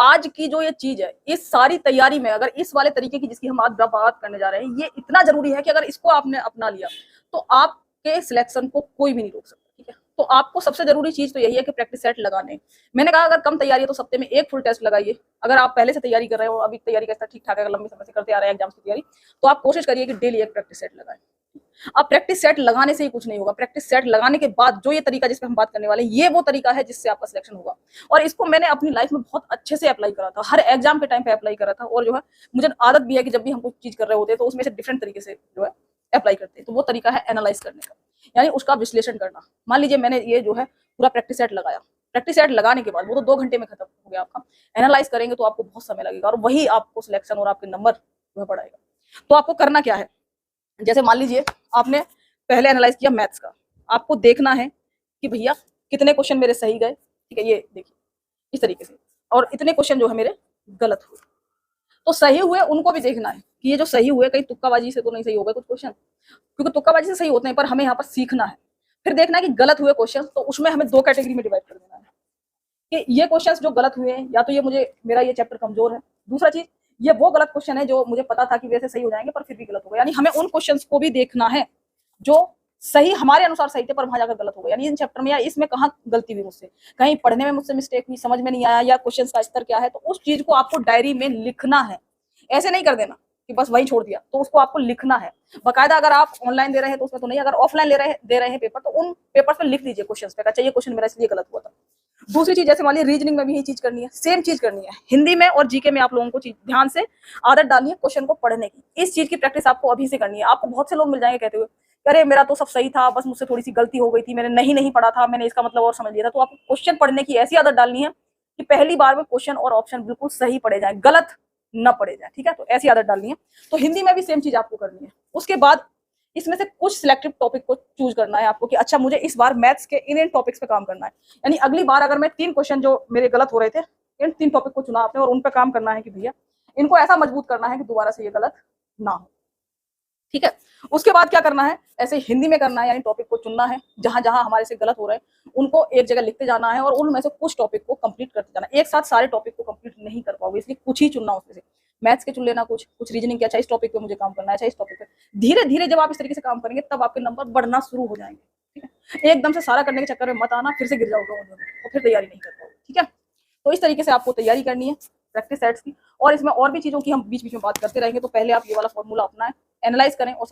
आज की जो ये चीज है, इस सारी तैयारी में अगर इस वाले तरीके की जिसकी हम आज बात करने जा रहे हैं, ये इतना जरूरी है कि अगर इसको आपने अपना लिया तो आपके सिलेक्शन को कोई भी नहीं रोक सकता। ठीक है, तो आपको सबसे जरूरी चीज तो यही है कि प्रैक्टिस सेट लगाने। मैंने कहा अगर कम तैयारी है तो सप्ते में एक फुल टेस्ट लगाइए। अगर आप पहले से तैयारी कर रहे हो, अभी तैयारी का ठीक ठाक है, लंबे समय से करते आ रहे हैं एग्जाम्स की तैयारी, तो आप कोशिश करिए कि डेली एक प्रैक्टिस सेट लगाएं। अब प्रैक्टिस सेट लगाने से ही कुछ नहीं होगा, प्रैक्टिस सेट लगाने के बाद जो ये तरीका जिस पे हम बात करने वाले हैं, ये वो तरीका है जिससे आपका सिलेक्शन होगा। और इसको मैंने अपनी लाइफ में बहुत अच्छे से अप्लाई करा था, हर एग्जाम के टाइम पे अप्लाई करा था। और जो है मुझे आदत भी है कि जब भी हम कुछ चीज कर रहे होते हैं तो उसमें से डिफरेंट तरीके से जो है अप्लाई करते हैं। तो वो तरीका है एनालाइज करने का, यानी उसका विश्लेषण करना। मान लीजिए मैंने ये जो है पूरा प्रैक्टिस सेट लगाया, प्रैक्टिस सेट लगाने के बाद वो तो 2 घंटे में खत्म हो गया आपका। एनालाइज करेंगे तो आपको बहुत समय लगेगा और वही आपको सिलेक्शन और आपके नंबर जो है बढ़ाएगा। तो आपको करना क्या है, जैसे मान लीजिए आपने पहले एनालाइज किया मैथ्स का, आपको देखना है कि भैया कितने क्वेश्चन मेरे सही गए। ठीक है, ये देखिए इस तरीके से, और इतने क्वेश्चन जो है मेरे गलत हुए। तो सही हुए उनको भी देखना है कि ये जो सही हुए कहीं तुक्काबाजी से तो नहीं सही हो गए कुछ क्वेश्चन, क्योंकि तुक्काबाजी से सही होते हैं, पर हमें यहाँ पर सीखना है। फिर देखना है कि गलत हुए क्वेश्चन, तो उसमें हमें 2 कैटेगरी में डिवाइड कर देना है कि ये क्वेश्चंस जो गलत हुए हैं, या तो ये मुझे मेरा ये चैप्टर कमजोर है, दूसरा चीज ये वो गलत क्वेश्चन है जो मुझे पता था कि वैसे सही हो जाएंगे पर फिर भी गलत हो गए। यानी हमें उन क्वेश्चंस को भी देखना है जो सही हमारे अनुसार सही थे पर वहां जाकर गलत हो गए। यानी इन चैप्टर में या इसमें कहाँ गलती हुई मुझसे, कहीं पढ़ने में मुझसे मिस्टेक हुई, समझ में नहीं आया, या क्वेश्चन का स्तर क्या है, तो उस चीज को आपको डायरी में लिखना है। ऐसे नहीं कर देना कि बस वही छोड़ दिया, तो उसको आपको लिखना है बकायदा। अगर आप ऑनलाइन दे रहे हैं तो उसमें तो नहीं, अगर ऑफलाइन दे रहे हैं पेपर, तो उन पेपर पे लिख दीजिए क्वेश्चन पे, अच्छा ये क्वेश्चन मेरा इसलिए गलत हुआ था। दूसरी चीज, जैसे मान लीजिए रीजनिंग में भी यही चीज करनी है, सेम चीज करनी है। हिंदी में और जीके में आप लोगों को ध्यान से आदत डालनी है क्वेश्चन को पढ़ने की। इस चीज की प्रैक्टिस आपको अभी से करनी है। आपको बहुत से लोग मिल जाएंगे कहते हुए अरे मेरा तो सब सही था, बस मुझसे थोड़ी सी गलती हो गई थी, मैंने नहीं पढ़ा था, मैंने इसका मतलब और समझ लिया था। तो आपको क्वेश्चन पढ़ने की ऐसी आदत डालनी है कि पहली बार में क्वेश्चन और ऑप्शन बिल्कुल सही पढ़े जाए, गलत न पढ़े जाए। ठीक है, तो ऐसी आदत डालनी है। तो हिंदी में भी सेम चीज आपको करनी है। उसके बाद इसमें से कुछ सिलेक्टिव टॉपिक को चूज करना है आपको कि अच्छा मुझे इस बार मैथ्स के इन टॉपिक्स पे काम करना है। यानी अगली बार अगर मैं 3 क्वेश्चन जो मेरे गलत हो रहे थे, इन 3 टॉपिक को चुना आपने और उन पे काम करना है कि भैया इनको ऐसा मजबूत करना है कि दोबारा से ये गलत ना हो। ठीक है, उसके बाद क्या करना है, ऐसे हिंदी में करना है, यानी टॉपिक को चुनना है जहां जहां हमारे से गलत हो रहे हैं उनको एक जगह लिखते जाना है और उनमें से कुछ टॉपिक को कंप्लीट करते जाना है। एक साथ सारे टॉपिक को कंप्लीट नहीं कर पाओगे, इसलिए कुछ ही चुनना उसमें से। मैथ्स के चुन लेना, कुछ रीजनिंग के, अच्छा इस टॉपिक पे मुझे काम करना है, अच्छा इस टॉपिक पे। धीरे धीरे जब आप इस तरीके से काम करेंगे तब आपके नंबर बढ़ना शुरू हो जाएंगे। ठीक है, एकदम से सारा करने के चक्कर में मत आना, फिर से गिर जाओगे और फिर तैयारी नहीं कर पाओगे। ठीक है, तो इस तरीके से आपको तैयारी करनी है प्रैक्टिस सेट्स की। और इसमें और भी चीजों की हम बीच बीच में बात करते रहेंगे। तो पहले आप ये वाला फॉर्मूला अपनाएं, एनालाइज करें और